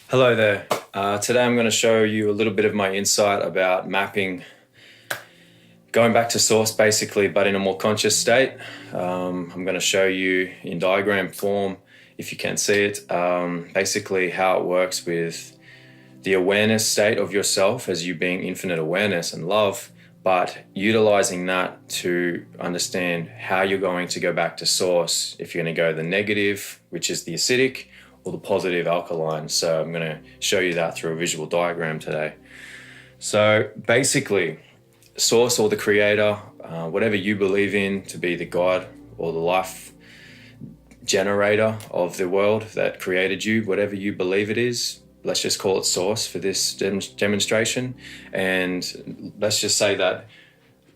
Hello there. Today I'm going to show you a little bit of my insight about mapping, going back to source basically, but in a more conscious state. I'm going to show you in diagram form, if you can see it, basically how it works with the awareness state of yourself as you being infinite awareness and love, but utilizing that to understand how you're going to go back to source if you're going to go the negative, which is the acidic, or the positive alkaline. So I'm going to show you that through a visual diagram today. So basically, source or the creator, whatever you believe in to be the God or the life generator of the world that created you, whatever you believe it is, let's just call it source for this demonstration. And let's just say that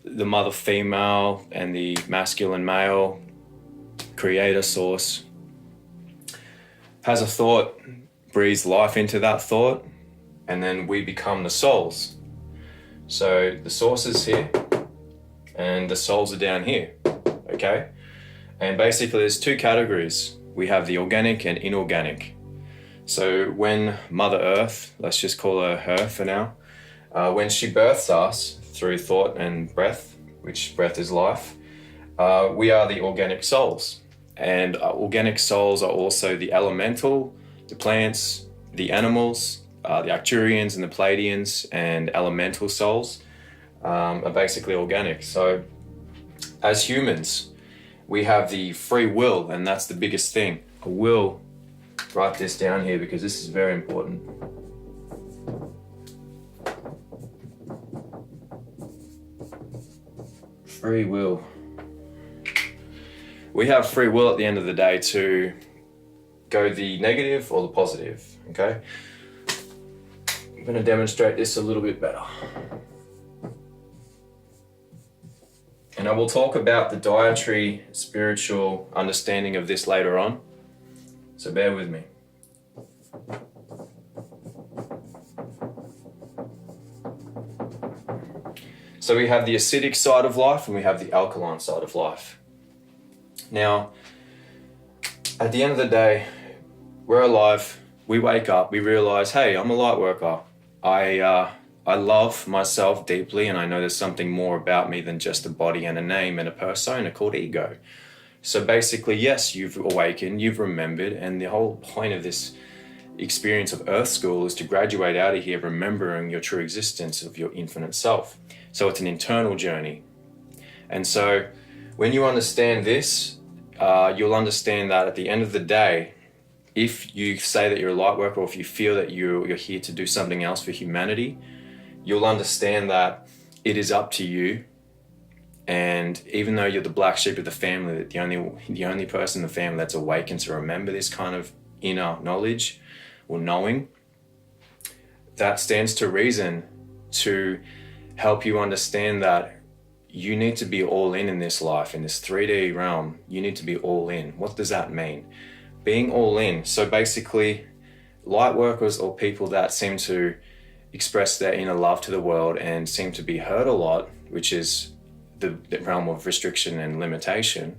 the mother female and the masculine male creator source has a thought, breathes life into that thought, and then we become the souls. So the source is here and the souls are down here, okay? And basically there's two categories. We have the organic and inorganic. So when Mother Earth, let's just call her for now, when she births us through thought and breath, which breath is life, we are the organic souls. And organic souls are also the elemental, the plants, the animals, the Arcturians and the Pleiadians and elemental souls are basically organic. So as humans, we have the free will, and that's the biggest thing. I will write this down here because this is very important. Free will. We have free will at the end of the day to go the negative or the positive, okay? I'm going to demonstrate this a little bit better. And I will talk about the dietary spiritual understanding of this later on, so bear with me. So we have the acidic side of life and we have the alkaline side of life. Now, at the end of the day, we're alive, we wake up, we realize, hey, I'm a light worker. I love myself deeply, and I know there's something more about me than just a body and a name and a persona called ego. So basically, yes, you've awakened, you've remembered, and the whole point of this experience of Earth School is to graduate out of here remembering your true existence of your infinite self. So it's an internal journey. And so when you understand this, you'll understand that at the end of the day, if you say that you're a light worker, or if you feel that you're here to do something else for humanity, you'll understand that it is up to you. And even though you're the black sheep of the family, the only person in the family that's awakened to remember this kind of inner knowledge or knowing, that stands to reason to help you understand that you need to be all in this life, in this 3D realm. You need to be all in. What does that mean? Being all in. So basically, light workers or people that seem to express their inner love to the world and seem to be hurt a lot, which is the realm of restriction and limitation,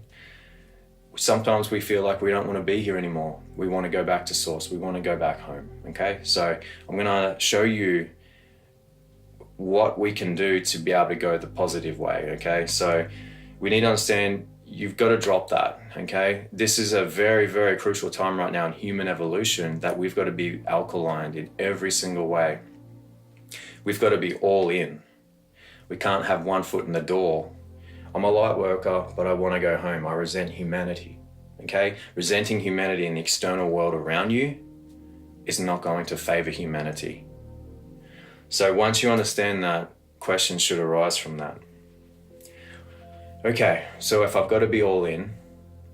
sometimes we feel like we don't want to be here anymore. We want to go back to source. We want to go back home, okay? So I'm going to show you what we can do to be able to go the positive way, okay? So we need to understand you've got to drop that, okay? This is a very, very crucial time right now in human evolution that we've got to be alkaline in every single way. We've got to be all in. We can't have one foot in the door. I'm a light worker, but I want to go home. I resent humanity, okay? Resenting humanity in the external world around you is not going to favor humanity. So once you understand that, questions should arise from that. Okay, so if I've got to be all in,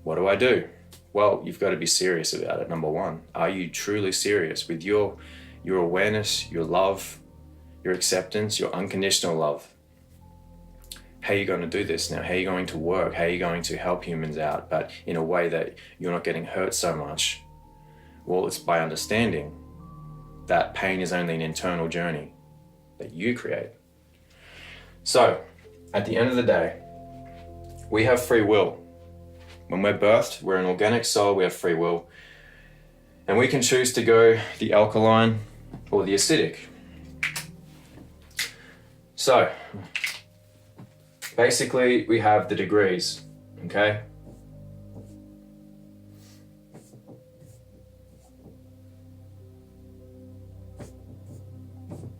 what do I do? Well, you've got to be serious about it, number one. Are you truly serious with your awareness, your love, your acceptance, your unconditional love? How are you going to do this now? How are you going to work? How are you going to help humans out, but in a way that you're not getting hurt so much? Well, it's by understanding that pain is only an internal journey that you create. So, at the end of the day, we have free will. When we're birthed, we're an organic soul, we have free will. And we can choose to go the alkaline or the acidic. So, basically we have the degrees, okay?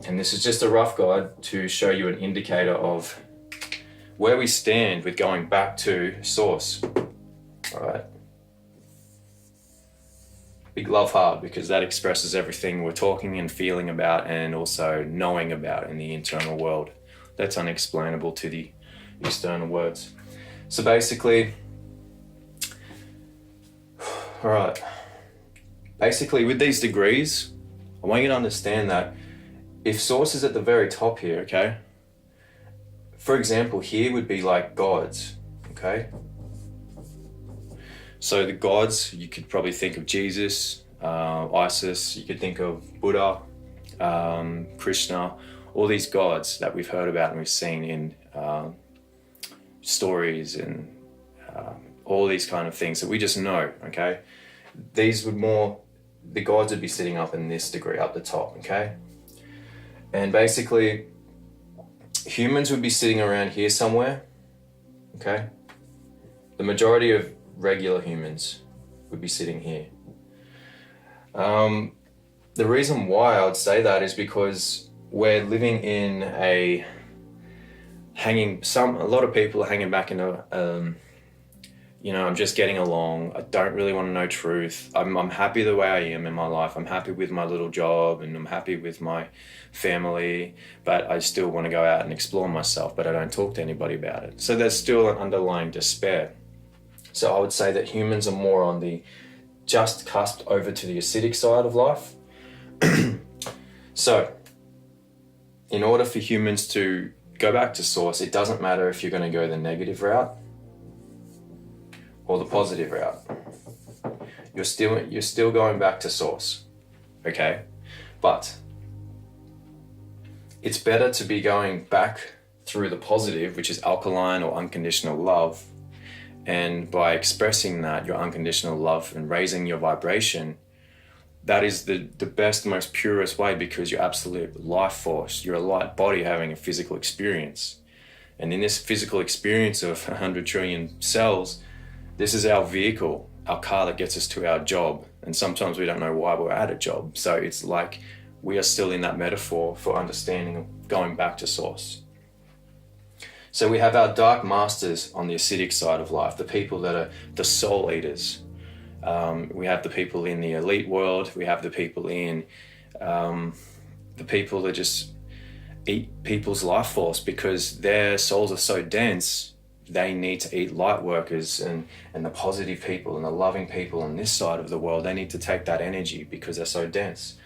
And this is just a rough guide to show you an indicator of where we stand with going back to source. All right. Big love heart, because that expresses everything we're talking and feeling about and also knowing about in the internal world. That's unexplainable to the external words. So basically, all right. Basically with these degrees, I want you to understand that if source is at the very top here, okay? For example, here would be like gods, okay? So the gods, you could probably think of Jesus, Isis, you could think of Buddha, Krishna, all these gods that we've heard about and we've seen in stories and all these kind of things that we just know, okay? These would the gods would be sitting up in this degree, up the top, okay? And basically, humans would be sitting around here somewhere, okay? The majority of regular humans would be sitting here. The reason why I would say that is because we're living in a lot of people are hanging back in I'm just getting along. I don't really want to know truth. I'm happy the way I am in my life. I'm happy with my little job and I'm happy with my family, but I still want to go out and explore myself, but I don't talk to anybody about it. So there's still an underlying despair. So I would say that humans are more on the just cusp over to the acidic side of life. So in order for humans to go back to source, it doesn't matter if you're going to go the negative route or the positive route. You're still going back to source, okay? But it's better to be going back through the positive, which is alkaline or unconditional love. And by expressing that, your unconditional love and raising your vibration, that is the best, most purest way, because you're absolute life force. You're a light body having a physical experience. And in this physical experience of 100 trillion cells, this is our vehicle, our car that gets us to our job. And sometimes we don't know why we're at a job. So it's like we are still in that metaphor for understanding of going back to source. So we have our dark masters on the acidic side of life, the people that are the soul eaters. We have the people in the elite world. We have the people in the people that just eat people's life force because their souls are so dense. They need to eat light workers and the positive people and the loving people on this side of the world. They need to take that energy because they're so dense.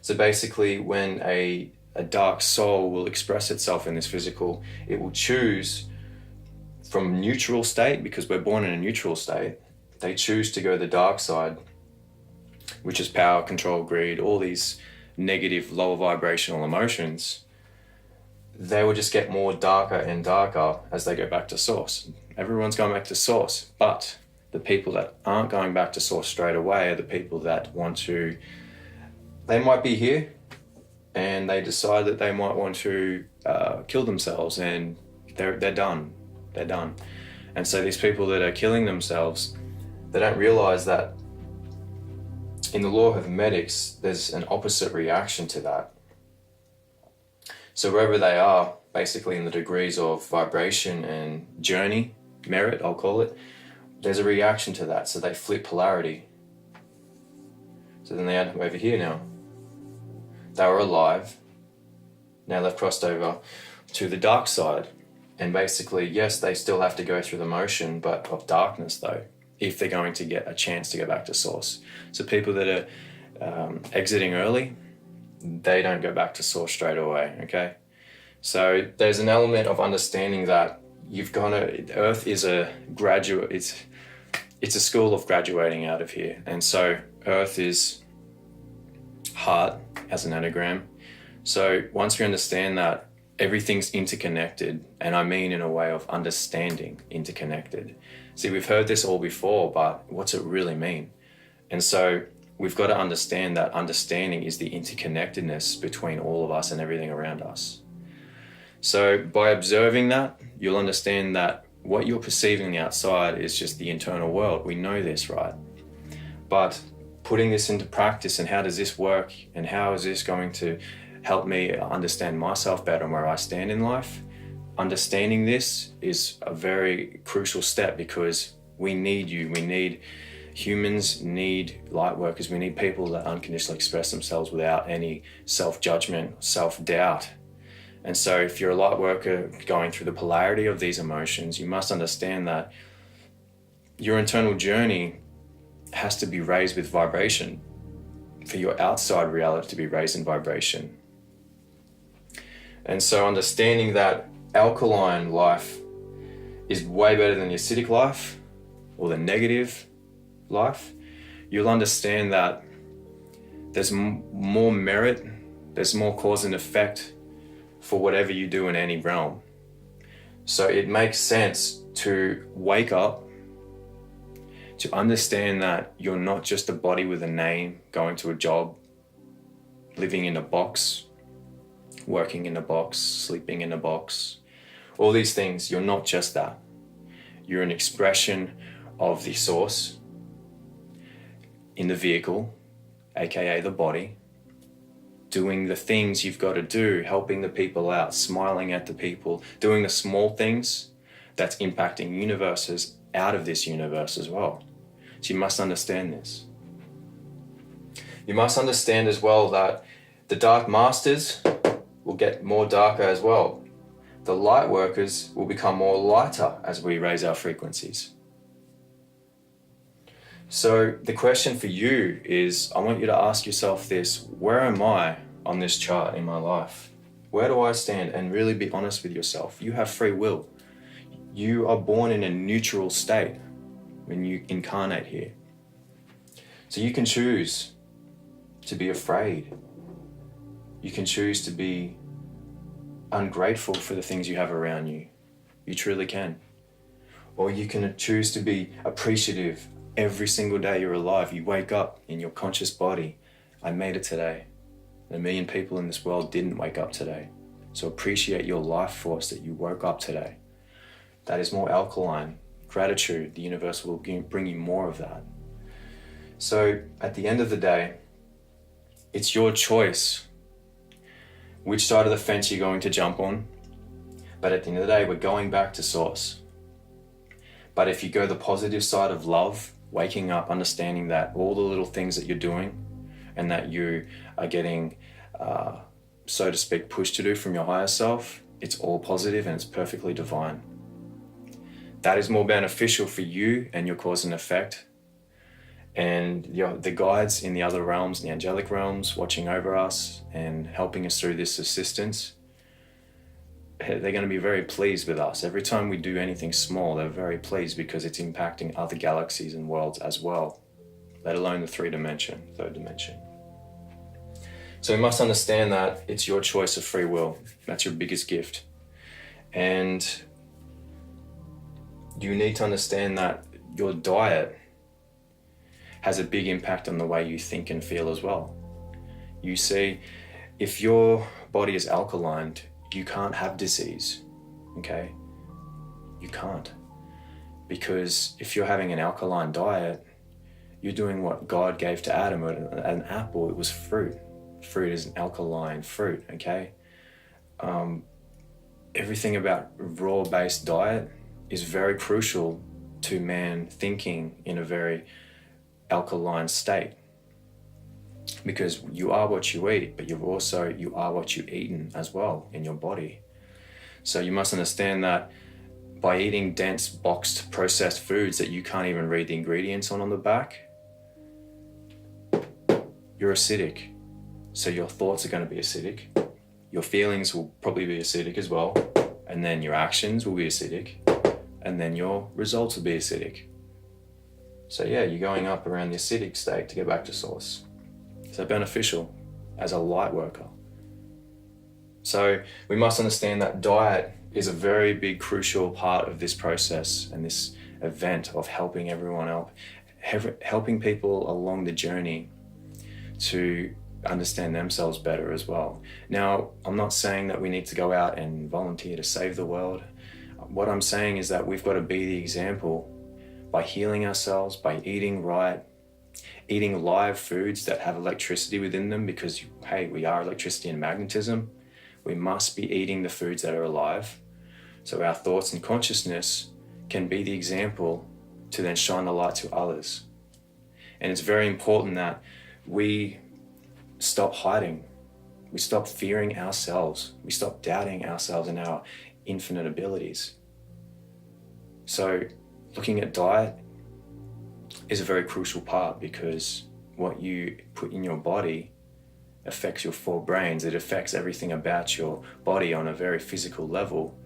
So basically, when a dark soul will express itself in this physical, it will choose from neutral state, because we're born in a neutral state. They choose to go the dark side, which is power, control, greed, all these negative, lower vibrational emotions. They will just get more darker and darker as they go back to source. Everyone's going back to source, but the people that aren't going back to source straight away are the people that they might be here and they decide that they might want to kill themselves, and they're done. They're done. And so these people that are killing themselves, they don't realize that in the law of hermetics, there's an opposite reaction to that. So wherever they are, basically in the degrees of vibration and journey, merit, I'll call it, there's a reaction to that. So they flip polarity. So then they end up over here now. They were alive. Now they've crossed over to the dark side. And basically, yes, they still have to go through the motion, but of darkness though, if they're going to get a chance to go back to source. So people that are exiting early, they don't go back to source straight away, okay? So there's an element of understanding that Earth is a graduate, it's a school of graduating out of here. And so Earth is heart as an anagram. So once we understand that everything's interconnected, and I mean in a way of understanding interconnected. See, we've heard this all before, but what's it really mean? And so we've got to understand that understanding is the interconnectedness between all of us and everything around us. So by observing that, you'll understand that what you're perceiving on the outside is just the internal world. We know this, right? But putting this into practice, and how does this work, and how is this going to help me understand myself better and where I stand in life? Understanding this is a very crucial step, because we need you. Humans need light workers. We need people that unconditionally express themselves without any self-judgment, self-doubt. And so if you're a light worker going through the polarity of these emotions, you must understand that your internal journey has to be raised with vibration for your outside reality to be raised in vibration. And so understanding that alkaline life is way better than the acidic life or the negative life, you'll understand that there's more merit, there's more cause and effect for whatever you do in any realm. So it makes sense to wake up, to understand that you're not just a body with a name, going to a job, living in a box, working in a box, sleeping in a box, all these things. You're not just that. You're an expression of the source in the vehicle, aka the body, doing the things you've got to do, helping the people out, smiling at the people, doing the small things that's impacting universes out of this universe as well. So you must understand this. You must understand as well that the dark masters will get more darker as well. The light workers will become more lighter as we raise our frequencies. So the question for you is, I want you to ask yourself this: where am I on this chart in my life? Where do I stand? And really be honest with yourself. You have free will. You are born in a neutral state when you incarnate here. So you can choose to be afraid. You can choose to be ungrateful for the things you have around you. You truly can. Or you can choose to be appreciative. Every single day you're alive, you wake up in your conscious body. I made it today. 1 million people in this world didn't wake up today. So appreciate your life force that you woke up today. That is more alkaline. Gratitude, the universe will bring you more of that. So at the end of the day, it's your choice which side of the fence you're going to jump on. But at the end of the day, we're going back to source. But if you go the positive side of love, waking up, understanding that all the little things that you're doing and that you are getting, so to speak, pushed to do from your higher self, it's all positive and it's perfectly divine. That is more beneficial for you and your cause and effect. And the guides in the other realms, the angelic realms, watching over us and helping us through this assistance, they're going to be very pleased with us. Every time we do anything small, they're very pleased because it's impacting other galaxies and worlds as well, let alone the third dimension. So you must understand that it's your choice of free will. That's your biggest gift. And you need to understand that your diet has a big impact on the way you think and feel as well. You see, if your body is alkaline, you can't have disease, okay? You can't. Because if you're having an alkaline diet, you're doing what God gave to Adam. An apple, it was fruit. Fruit is an alkaline fruit, okay? Everything about raw-based diet is very crucial to man thinking in a very alkaline state. Because you are what you eat, but you are what you've eaten as well in your body. So you must understand that by eating dense, boxed, processed foods that you can't even read the ingredients on the back, you're acidic. So your thoughts are going to be acidic. Your feelings will probably be acidic as well. And then your actions will be acidic. And then your results will be acidic. So yeah, you're going up around the acidic state to get back to source. So beneficial as a light worker. So we must understand that diet is a very big, crucial part of this process and this event of helping everyone out, helping people along the journey to understand themselves better as well. Now, I'm not saying that we need to go out and volunteer to save the world. What I'm saying is that we've got to be the example by healing ourselves, by eating right, eating live foods that have electricity within them, because, hey, we are electricity and magnetism. We must be eating the foods that are alive. So our thoughts and consciousness can be the example to then shine the light to others. And it's very important that we stop hiding. We stop fearing ourselves. We stop doubting ourselves and our infinite abilities. So looking at diet is a very crucial part, because what you put in your body affects your four brains. It affects everything about your body on a very physical level,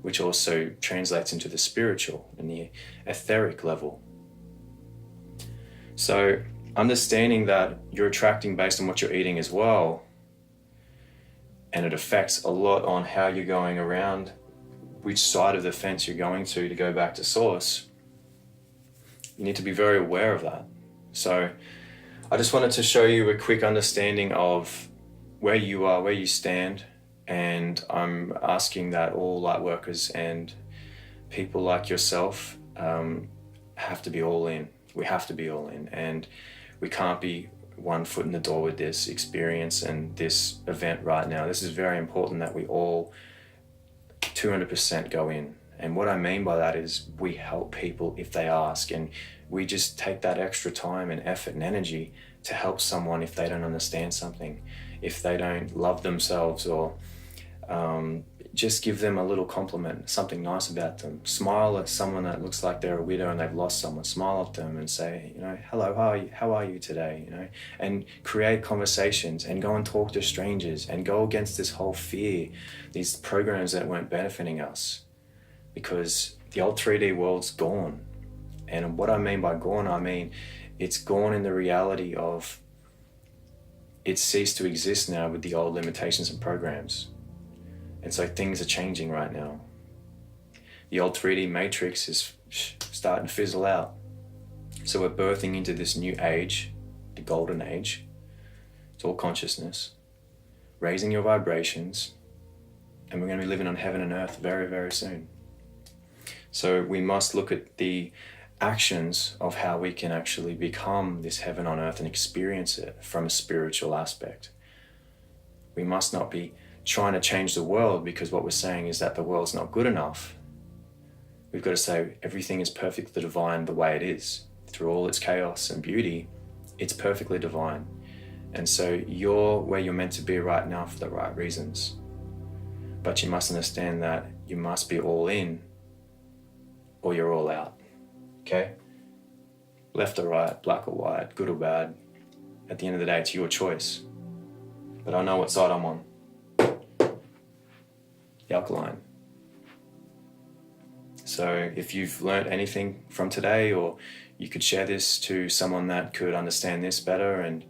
which also translates into the spiritual and the etheric level. So understanding that you're attracting based on what you're eating as well, and it affects a lot on how you're going around, which side of the fence you're going to go back to source. You need to be very aware of that. So I just wanted to show you a quick understanding of where you are, where you stand, and I'm asking that all light workers and people like yourself have to be all in. We have to be all in, and we can't be one foot in the door with this experience and this event right now. This is very important that we all 200% go in. And what I mean by that is we help people if they ask, and we just take that extra time and effort and energy to help someone if they don't understand something, if they don't love themselves, or just give them a little compliment, something nice about them. Smile at someone that looks like they're a widow and they've lost someone. Smile at them and say, hello, how are you today? And create conversations and go and talk to strangers and go against this whole fear, these programs that weren't benefiting us, because the old 3D world's gone. And what I mean by gone, I mean it's gone in the reality of it ceased to exist now with the old limitations and programs. And so things are changing right now. The old 3D matrix is starting to fizzle out. So we're birthing into this new age, the golden age. It's all consciousness, raising your vibrations, and we're going to be living on heaven and earth very, very soon. So we must look at the actions of how we can actually become this heaven on earth and experience it from a spiritual aspect. We must not be trying to change the world, because what we're saying is that the world's not good enough. We've got to say everything is perfectly divine the way it is. Through all its chaos and beauty, it's perfectly divine. And so you're where you're meant to be right now for the right reasons. But you must understand that you must be all in or you're all out. Okay? Left or right, black or white, good or bad. At the end of the day, it's your choice. But I know what side I'm on. The alkaline. So if you've learned anything from today, or you could share this to someone that could understand this better and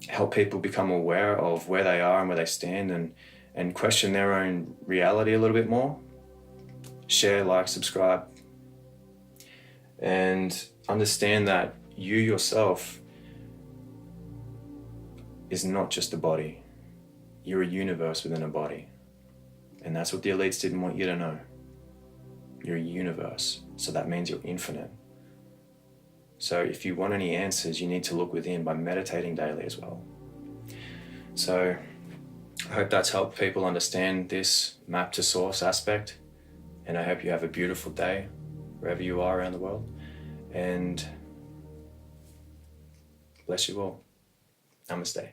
help people become aware of where they are and where they stand, and question their own reality a little bit more, share, like, subscribe, and understand that you yourself is not just a body. You're a universe within a body. And that's what the elites didn't want you to know. You're a universe, so that means you're infinite. So if you want any answers, you need to look within by meditating daily as well. So I hope that's helped people understand this map to source aspect. And I hope you have a beautiful day wherever you are around the world. And bless you all. Namaste.